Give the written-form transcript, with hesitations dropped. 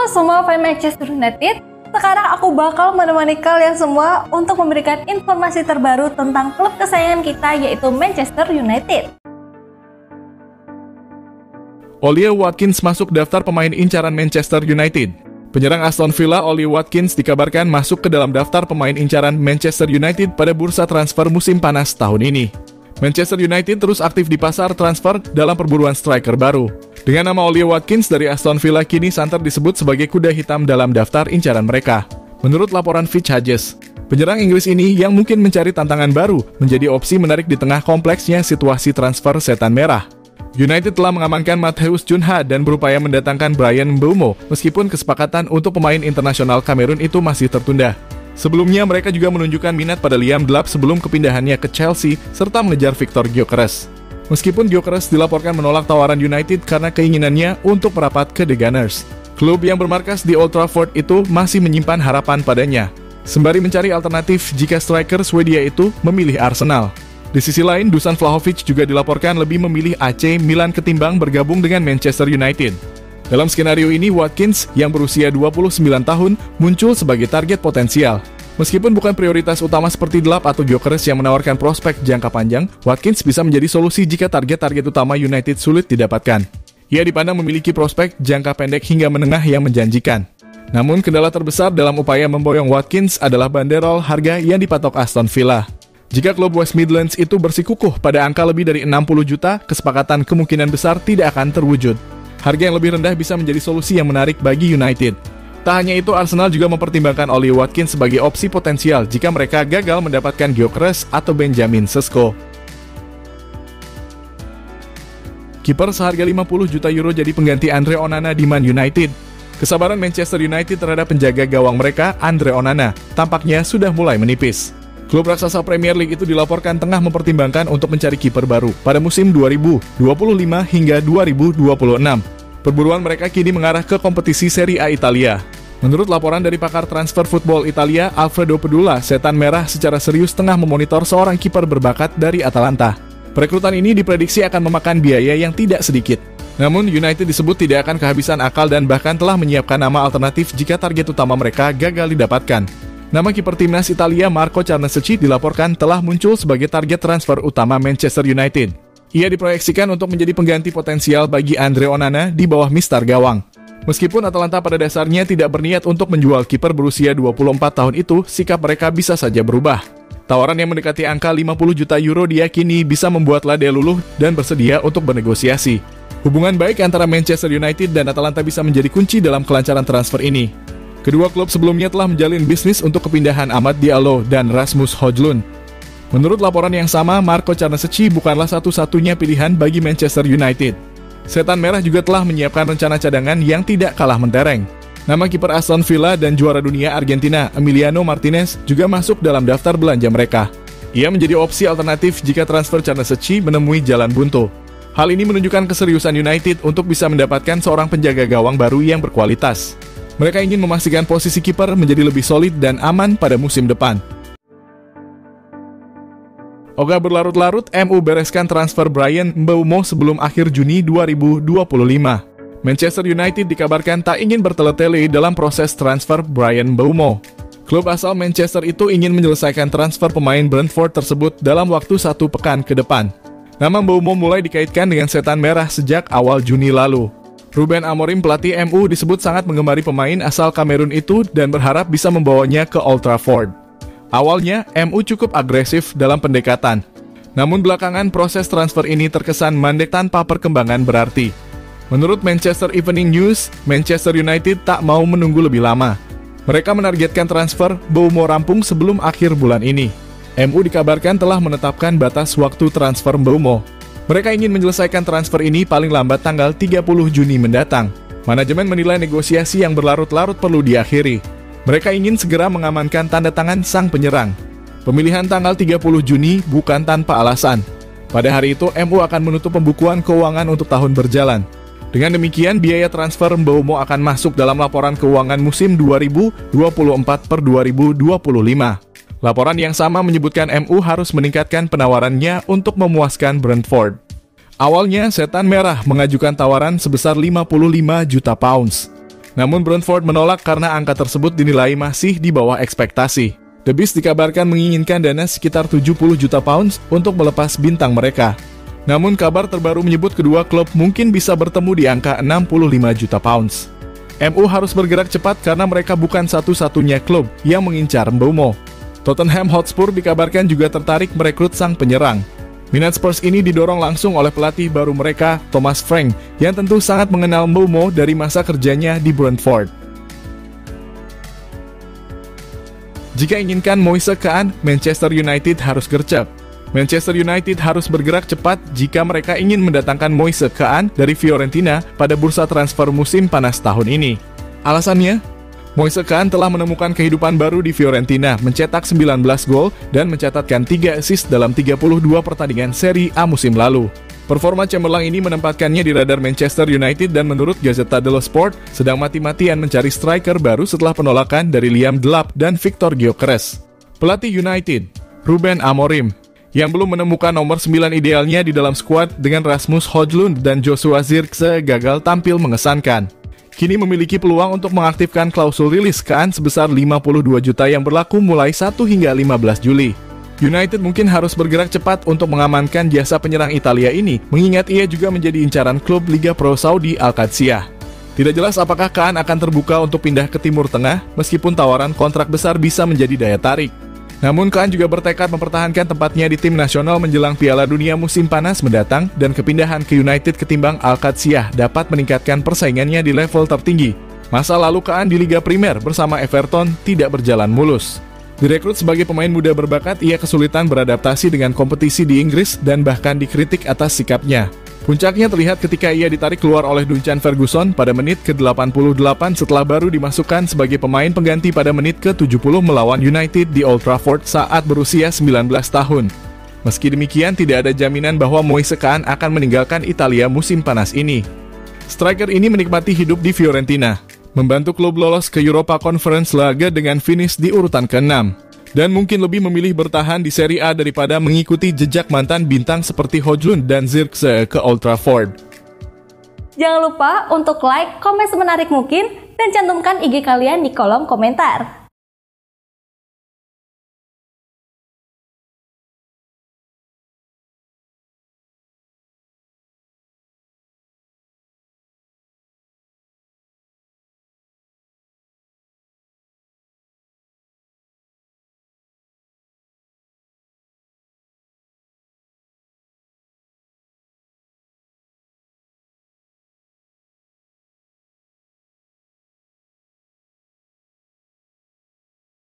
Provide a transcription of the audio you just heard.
Halo semua fans Manchester United, sekarang aku bakal menemani kalian semua untuk memberikan informasi terbaru tentang klub kesayangan kita yaitu Manchester United. Ollie Watkins masuk daftar pemain incaran Manchester United. Penyerang Aston Villa Ollie Watkins dikabarkan masuk ke dalam daftar pemain incaran Manchester United pada bursa transfer musim panas tahun ini. Manchester United terus aktif di pasar transfer dalam perburuan striker baru. Dengan nama Ollie Watkins dari Aston Villa kini santer disebut sebagai kuda hitam dalam daftar incaran mereka. Menurut laporan Fitch Hughes, penyerang Inggris ini yang mungkin mencari tantangan baru menjadi opsi menarik di tengah kompleksnya situasi transfer setan merah. United telah mengamankan Matheus Cunha dan berupaya mendatangkan Bryan Mbeumo meskipun kesepakatan untuk pemain internasional Kamerun itu masih tertunda. Sebelumnya mereka juga menunjukkan minat pada Liam Delap sebelum kepindahannya ke Chelsea serta mengejar Victor Gyökeres. Meskipun Gyökeres dilaporkan menolak tawaran United karena keinginannya untuk merapat ke The Gunners. Klub yang bermarkas di Old Trafford itu masih menyimpan harapan padanya, sembari mencari alternatif jika striker Swedia itu memilih Arsenal. Di sisi lain, Dusan Vlahovic juga dilaporkan lebih memilih AC Milan ketimbang bergabung dengan Manchester United. Dalam skenario ini, Watkins yang berusia 29 tahun muncul sebagai target potensial. Meskipun bukan prioritas utama seperti Delap atau Gyökeres yang menawarkan prospek jangka panjang, Watkins bisa menjadi solusi jika target-target utama United sulit didapatkan. Ia dipandang memiliki prospek jangka pendek hingga menengah yang menjanjikan. Namun, kendala terbesar dalam upaya memboyong Watkins adalah banderol harga yang dipatok Aston Villa. Jika klub West Midlands itu bersikukuh pada angka lebih dari 60 juta, kesepakatan kemungkinan besar tidak akan terwujud. Harga yang lebih rendah bisa menjadi solusi yang menarik bagi United. Tak hanya itu, Arsenal juga mempertimbangkan Ollie Watkins sebagai opsi potensial jika mereka gagal mendapatkan Gyökeres atau Benjamin Sesko. Kiper seharga 50 juta euro jadi pengganti Andre Onana di Man United. Kesabaran Manchester United terhadap penjaga gawang mereka, Andre Onana, tampaknya sudah mulai menipis. Klub raksasa Premier League itu dilaporkan tengah mempertimbangkan untuk mencari kiper baru pada musim 2025 hingga 2026. Perburuan mereka kini mengarah ke kompetisi Serie A Italia. Menurut laporan dari pakar transfer football Italia, Alfredo Pedula, setan merah secara serius tengah memonitor seorang kiper berbakat dari Atalanta. Perekrutan ini diprediksi akan memakan biaya yang tidak sedikit. Namun, United disebut tidak akan kehabisan akal dan bahkan telah menyiapkan nama alternatif jika target utama mereka gagal didapatkan. Nama kiper timnas Italia Marco Carnesecchi dilaporkan telah muncul sebagai target transfer utama Manchester United. Ia diproyeksikan untuk menjadi pengganti potensial bagi Andre Onana di bawah Mister Gawang. Meskipun Atalanta pada dasarnya tidak berniat untuk menjual kiper berusia 24 tahun itu, sikap mereka bisa saja berubah. Tawaran yang mendekati angka 50 juta euro diyakini bisa membuat Lade luluh dan bersedia untuk bernegosiasi. Hubungan baik antara Manchester United dan Atalanta bisa menjadi kunci dalam kelancaran transfer ini. Kedua klub sebelumnya telah menjalin bisnis untuk kepindahan Amad Diallo dan Rasmus Højlund. Menurut laporan yang sama, Marco Carnesecchi bukanlah satu-satunya pilihan bagi Manchester United. Setan Merah juga telah menyiapkan rencana cadangan yang tidak kalah mentereng. Nama kiper Aston Villa dan juara dunia Argentina, Emiliano Martinez, juga masuk dalam daftar belanja mereka. Ia menjadi opsi alternatif jika transfer Carnesecchi menemui jalan buntu. Hal ini menunjukkan keseriusan United untuk bisa mendapatkan seorang penjaga gawang baru yang berkualitas. Mereka ingin memastikan posisi kiper menjadi lebih solid dan aman pada musim depan. Ogah berlarut-larut, MU bereskan transfer Bryan Mbeumo sebelum akhir Juni 2025. Manchester United dikabarkan tak ingin bertele-tele dalam proses transfer Bryan Mbeumo. Klub asal Manchester itu ingin menyelesaikan transfer pemain Brentford tersebut dalam waktu 1 pekan ke depan. Nama Mbeumo mulai dikaitkan dengan setan merah sejak awal Juni lalu. Ruben Amorim, pelatih MU, disebut sangat menggemari pemain asal Kamerun itu dan berharap bisa membawanya ke Old Trafford. Awalnya, MU cukup agresif dalam pendekatan. Namun belakangan proses transfer ini terkesan mandek tanpa perkembangan berarti. Menurut Manchester Evening News, Manchester United tak mau menunggu lebih lama. Mereka menargetkan transfer Mbeumo rampung sebelum akhir bulan ini. MU dikabarkan telah menetapkan batas waktu transfer Mbeumo. Mereka ingin menyelesaikan transfer ini paling lambat tanggal 30 Juni mendatang. Manajemen menilai negosiasi yang berlarut-larut perlu diakhiri. Mereka ingin segera mengamankan tanda tangan sang penyerang. Pemilihan tanggal 30 Juni bukan tanpa alasan. Pada hari itu, MU akan menutup pembukuan keuangan untuk tahun berjalan. Dengan demikian, biaya transfer Mbeumo akan masuk dalam laporan keuangan musim 2024/2025. Laporan yang sama menyebutkan MU harus meningkatkan penawarannya untuk memuaskan Brentford. Awalnya, setan merah mengajukan tawaran sebesar 55 juta pounds. Namun Brentford menolak karena angka tersebut dinilai masih di bawah ekspektasi. The Beast dikabarkan menginginkan dana sekitar 70 juta pounds untuk melepas bintang mereka. Namun kabar terbaru menyebut kedua klub mungkin bisa bertemu di angka 65 juta pounds. MU harus bergerak cepat karena mereka bukan satu-satunya klub yang mengincar Mbeumo. Tottenham Hotspur dikabarkan juga tertarik merekrut sang penyerang. Minat Spurs ini didorong langsung oleh pelatih baru mereka, Thomas Frank, yang tentu sangat mengenal Mbeumo dari masa kerjanya di Brentford. Jika inginkan Moise Kean, Manchester United harus gercep. Manchester United harus bergerak cepat jika mereka ingin mendatangkan Moise Kean dari Fiorentina pada bursa transfer musim panas tahun ini. Alasannya, Moise Kean telah menemukan kehidupan baru di Fiorentina, mencetak 19 gol dan mencatatkan 3 assist dalam 32 pertandingan Serie A musim lalu. Performa cemerlang ini menempatkannya di radar Manchester United dan menurut Gazzetta dello Sport sedang mati-matian mencari striker baru setelah penolakan dari Liam Delap dan Victor Gyökeres. Pelatih United, Ruben Amorim, yang belum menemukan nomor 9 idealnya di dalam skuad dengan Rasmus Højlund dan Joshua Zirkzee gagal tampil mengesankan. Kini memiliki peluang untuk mengaktifkan klausul rilis Kean sebesar 52 juta yang berlaku mulai 1 hingga 15 Juli. United mungkin harus bergerak cepat untuk mengamankan jasa penyerang Italia ini, mengingat ia juga menjadi incaran klub Liga Pro Saudi Al-Qadsiah. Tidak jelas apakah Kean akan terbuka untuk pindah ke Timur Tengah, meskipun tawaran kontrak besar bisa menjadi daya tarik. Namun Kean juga bertekad mempertahankan tempatnya di tim nasional menjelang Piala Dunia musim panas mendatang dan kepindahan ke United ketimbang Al-Qadsiah dapat meningkatkan persaingannya di level tertinggi. Masa lalu Kean di Liga Primer bersama Everton tidak berjalan mulus. Direkrut sebagai pemain muda berbakat, ia kesulitan beradaptasi dengan kompetisi di Inggris dan bahkan dikritik atas sikapnya. Puncaknya terlihat ketika ia ditarik keluar oleh Duncan Ferguson pada menit ke-88 setelah baru dimasukkan sebagai pemain pengganti pada menit ke-70 melawan United di Old Trafford saat berusia 19 tahun. Meski demikian, tidak ada jaminan bahwa Moise Kean akan meninggalkan Italia musim panas ini. Striker ini menikmati hidup di Fiorentina, membantu klub lolos ke Europa Conference League dengan finish di urutan ke-6. Dan mungkin lebih memilih bertahan di Serie A daripada mengikuti jejak mantan bintang seperti Højlund dan Zirkzee ke Old Trafford. Jangan lupa untuk like, komen semenarik mungkin, dan cantumkan IG kalian di kolom komentar.